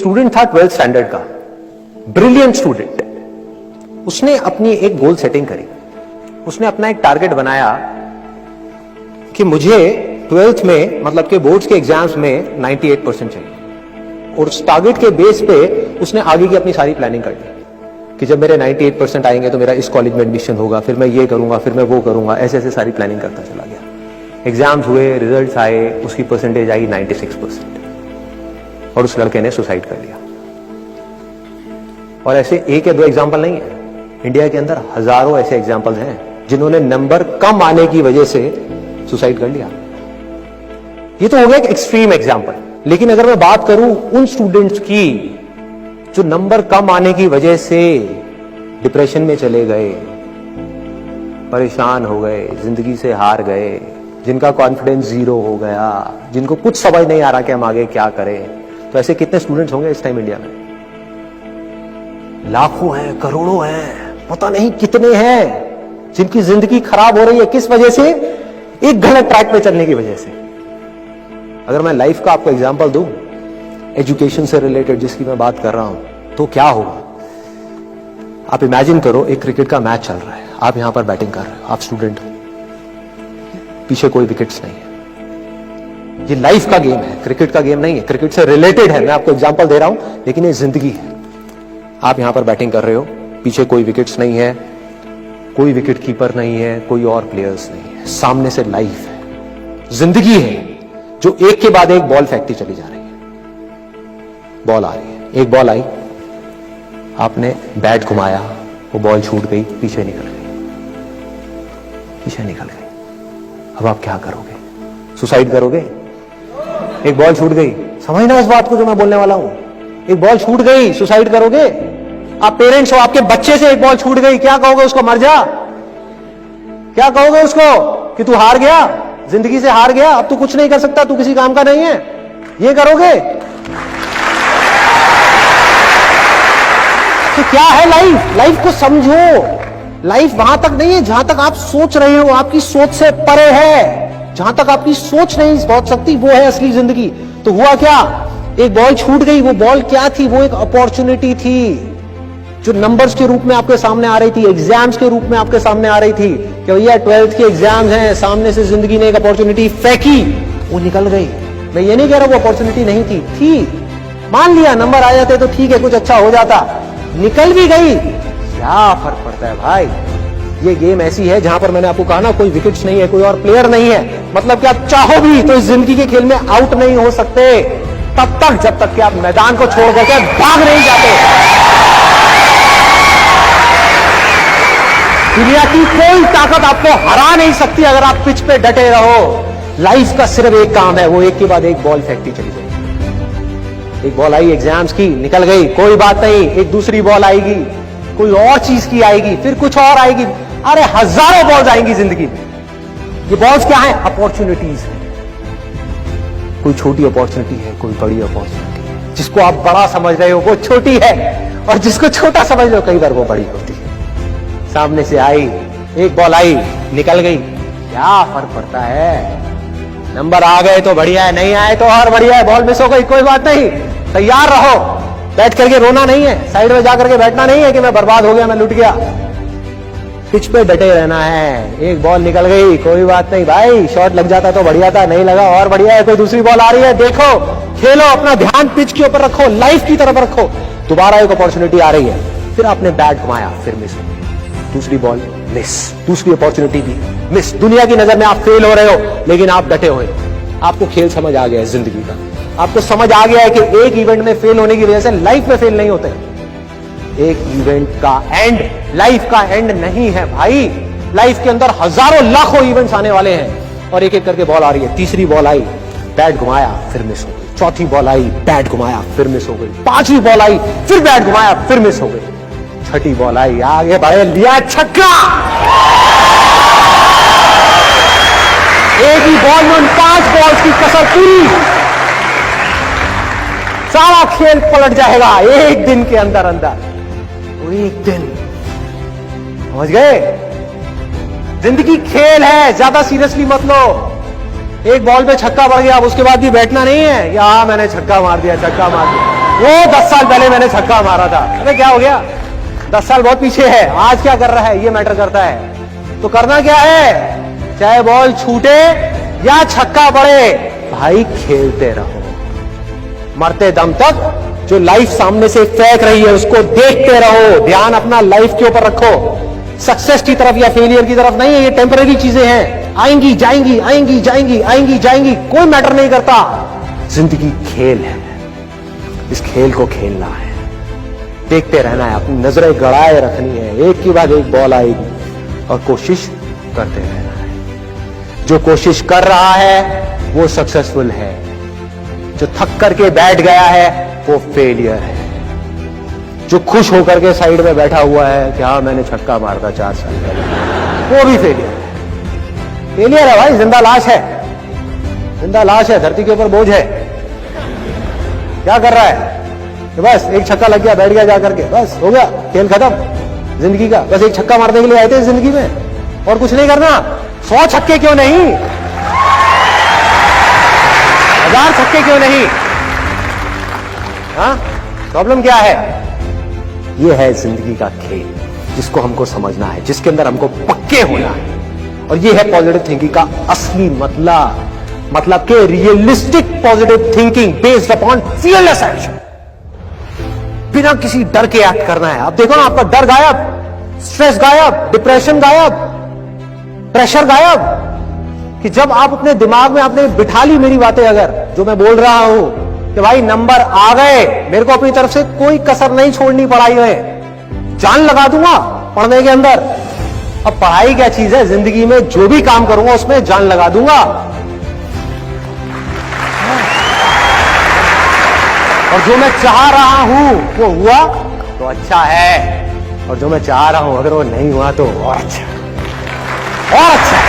Student था 12th standard का, brilliant student. उसने अपनी एक गोल सेटिंग करी, उसने अपना एक टारगेट बनाया कि मुझे 12th में मतलब के बोर्ड्स के एग्जाम्स में 98% चाहिए, और उस टारगेट के बेस पे उसने आगे की अपनी सारी प्लानिंग कर ली कि जब मेरे 98% आएंगे तो मेरा इस कॉलेज में एडमिशन होगा, फिर मैं ये करूंगा, फिर मैं वो करूंगा, ऐसे ऐसे सारी प्लानिंग करता चला गया। एग्जाम्स हुए, रिजल्ट्स आए, उसकी परसेंटेज आई 96% और उस लड़के ने सुसाइड कर लिया। और ऐसे एक या दो एग्जाम्पल नहीं है, इंडिया के अंदर हजारों ऐसे एग्जाम्पल्स हैं जिन्होंने नंबर कम आने की वजह से सुसाइड कर लिया। ये तो हो गया एक एक्सट्रीम एग्जाम्पल, लेकिन अगर मैं बात करूं उन स्टूडेंट्स की जो नंबर कम आने की वजह से डिप्रेशन में चले गए, परेशान हो गए, जिंदगी से हार गए, जिनका कॉन्फिडेंस जीरो हो गया, जिनको कुछ समझ नहीं आ रहा कि हम आगे क्या करें, तो ऐसे कितने स्टूडेंट्स होंगे इस टाइम इंडिया में? लाखों हैं, करोड़ों हैं, पता नहीं कितने हैं जिनकी जिंदगी खराब हो रही है। किस वजह से? एक गलत ट्रैक पे चलने की वजह से। अगर मैं लाइफ का आपको एग्जांपल दूं, एजुकेशन से रिलेटेड जिसकी मैं बात कर रहा हूं, तो क्या होगा? आप इमेजिन करो, एक क्रिकेट का मैच चल रहा है, आप यहां पर बैटिंग कर रहे हो, आप स्टूडेंट हो, पीछे कोई विकेट्स नहीं है। ये लाइफ का गेम है, क्रिकेट का गेम नहीं है, क्रिकेट से रिलेटेड है, मैं आपको एग्जांपल दे रहा हूं, लेकिन ये जिंदगी है। आप यहां पर बैटिंग कर रहे हो, पीछे कोई विकेट्स नहीं है, कोई विकेट कीपर नहीं है, कोई और प्लेयर्स नहीं है, सामने से लाइफ है, जिंदगी है, जो एक के बाद एक बॉल फेंकती चली जा रही है। बॉल आ रही है, एक बॉल आई, आपने बैट घुमाया, वो बॉल छूट गई, पीछे निकल गई, पीछे निकल गई। अब आप क्या करोगे? सुसाइड करोगे? एक बॉल छूट गई, समझना इस बात को जो मैं बोलने वाला हूं, एक बॉल छूट गई, सुसाइड करोगे? आप पेरेंट्स हो, आपके बच्चे से एक बॉल छूट गई, क्या कहोगे उसको? मर जा? क्या कहोगे उसको कि तू हार गया, जिंदगी से हार गया, अब तू कुछ नहीं कर सकता, तू किसी काम का नहीं है? ये करोगे? तो क्या है लाइफ? लाइफ को समझो। लाइफ वहां तक नहीं है जहां तक आप सोच रहे हो, आपकी सोच से परे है। जहां तक आपकी सोच नहीं पहुंच सकती, वो है असली जिंदगी। तो हुआ क्या? एक बॉल छूट गई। वो बॉल क्या थी? वो एक अपॉर्चुनिटी थी जो नंबर्स के रूप में आपके सामने आ रही थी, एग्जाम्स के रूप में आपके सामने आ रही थी कि भैया 12th के एग्जाम्स हैं, सामने से जिंदगी ने एक अपॉर्चुनिटी फेंकी, वो निकल गई। मैं ये नहीं कह रहा वो अपॉर्चुनिटी नहीं थी, मान लिया नंबर आ जाते तो ठीक है, कुछ अच्छा हो जाता, निकल भी गई, क्या फर्क पड़ता है भाई? ये गेम ऐसी है जहां पर मैंने आपको कहा ना, कोई विकेट्स नहीं है, कोई और प्लेयर नहीं है, मतलब कि आप चाहो भी तो इस जिंदगी के खेल में आउट नहीं हो सकते तब तक जब तक कि आप मैदान को छोड़ करके भाग नहीं जाते। दुनिया की कोई ताकत आपको हरा नहीं सकती अगर आप पिच पे डटे रहो। लाइफ का सिर्फ एक काम है, वो एक के बाद एक बॉल फेंकती चली जाएगी। एक बॉल आई एग्जाम्स की, निकल गई, कोई बात नहीं, एक दूसरी बॉल आएगी, कोई और चीज की आएगी, फिर कुछ और आएगी। अरे हजारों बॉल्स आएंगी जिंदगी में। ये बॉल्स क्या है? अपॉर्चुनिटीज है। कोई छोटी अपॉर्चुनिटी है, कोई बड़ी अपॉर्चुनिटी है। जिसको आप बड़ा समझ रहे हो वो छोटी है, और जिसको छोटा समझ रहे हो कई बार वो बड़ी होती है। सामने से आई, एक बॉल आई, निकल गई, क्या फर्क पड़ता है? नंबर आ गए तो बढ़िया है, नहीं आए तो और बढ़िया है, बॉल मिस हो गई, कोई बात नहीं, तैयार रहो। बैठ करके रोना नहीं है, साइड में जाकर के बैठना नहीं है कि मैं बर्बाद हो गया, मैं लुट गया। पिच पे डटे रहना है। एक बॉल निकल गई, कोई बात नहीं भाई, शॉट लग जाता तो बढ़िया था, नहीं लगा और बढ़िया है, कोई दूसरी बॉल आ रही है, देखो, खेलो, अपना ध्यान पिच के ऊपर रखो, लाइफ की तरफ रखो। दोबारा एक अपॉर्चुनिटी आ रही है, फिर आपने बैट घुमाया, फिर मिस हो गई, दूसरी बॉल मिस, दूसरी अपॉर्चुनिटी भी मिस। दुनिया की नजर में आप फेल हो रहे हो, लेकिन आप डटे हुए। आपको खेल समझ आ गया है जिंदगी का, आपको समझ आ गया है कि एक इवेंट में फेल होने की वजह से लाइफ में फेल नहीं होते। एक इवेंट का एंड लाइफ का एंड नहीं है भाई। लाइफ के अंदर हजारों लाखों इवेंट्स आने वाले हैं, और एक एक करके बॉल आ रही है। तीसरी बॉल आई, बैट घुमाया, फिर मिस हो गई। चौथी बॉल आई, बैट घुमाया, फिर मिस हो गई। पांचवी बॉल आई, फिर बैट घुमाया, फिर मिस हो गई। छठी बॉल आई, आगे बढ़े, लिया छक्का। एक ही बॉल में 5 बॉल्स की कसर पूरी, सारा खेल पलट जाएगा एक दिन के अंदर अंदर। एक दिन, समझ गए? जिंदगी खेल है, ज्यादा सीरियसली मत लो। एक बॉल पे छक्का पड़ गया, अब उसके बाद भी बैठना नहीं है, या मैंने छक्का मार दिया, छक्का मार दिया। वो 10 साल पहले मैंने छक्का मारा था। अरे क्या हो गया, 10 साल बहुत पीछे है, आज क्या कर रहा है ये मैटर करता है। तो करना क्या है, चाहे बॉल छूटे या छक्का पड़े, भाई खेलते रहो मरते दम तक। जो लाइफ सामने से फेंक रही है उसको देखते रहो, ध्यान अपना लाइफ के ऊपर रखो, सक्सेस की तरफ या फेलियर की तरफ नहीं है। ये टेम्पररी चीजें हैं, आएंगी जाएंगी, आएंगी जाएंगी, आएंगी जाएंगी, कोई मैटर नहीं करता। जिंदगी खेल है, इस खेल को खेलना है, देखते रहना है, अपनी नजरें गड़ाए रखनी है, एक के बाद एक बॉल आएगी और कोशिश करते रहना है। जो कोशिश कर रहा है वो सक्सेसफुल है, जो थक करके बैठ गया है वो फेलियर है। जो खुश होकर के साइड में बैठा हुआ है कि हाँ मैंने छक्का मारा था 4 साल पहले, वो भी फेलियर है। फेलियर है भाई, जिंदा लाश है, जिंदा लाश है, धरती के ऊपर बोझ है। क्या कर रहा है कि बस एक छक्का लग गया, बैठ गया जाकर के, बस हो गया, खेल खत्म जिंदगी का। बस एक छक्का मारने के लिए आए थे जिंदगी में, और कुछ नहीं करना। 100 छक्के क्यों नहीं, 1000 छक्के क्यों नहीं? हाँ, प्रॉब्लम क्या है? ये है जिंदगी का खेल, जिसको हमको समझना है, जिसके अंदर हमको पक्के होना है। और ये है पॉजिटिव थिंकिंग का असली मतलब के realistic positive thinking based upon fearless action. बिना किसी डर के एक्ट करना है। अब देखो ना, आपका डर गायब, स्ट्रेस गायब, डिप्रेशन गायब, प्रेशर गायब। कि जब आप अपने दिमाग में आपने बिठा ली मेरी बातें, अगर जो मैं बोल रहा हूं कि भाई नंबर आ गए, मेरे को अपनी तरफ से कोई कसर नहीं छोड़नी पढ़ाई में, जान लगा दूंगा पढ़ने के अंदर। अब पढ़ाई क्या चीज है, जिंदगी में जो भी काम करूंगा उसमें जान लगा दूंगा। और जो मैं चाह रहा हूं वो हुआ तो अच्छा है, और जो मैं चाह रहा हूं अगर वो नहीं हुआ तो और अच्छा, और अच्छा।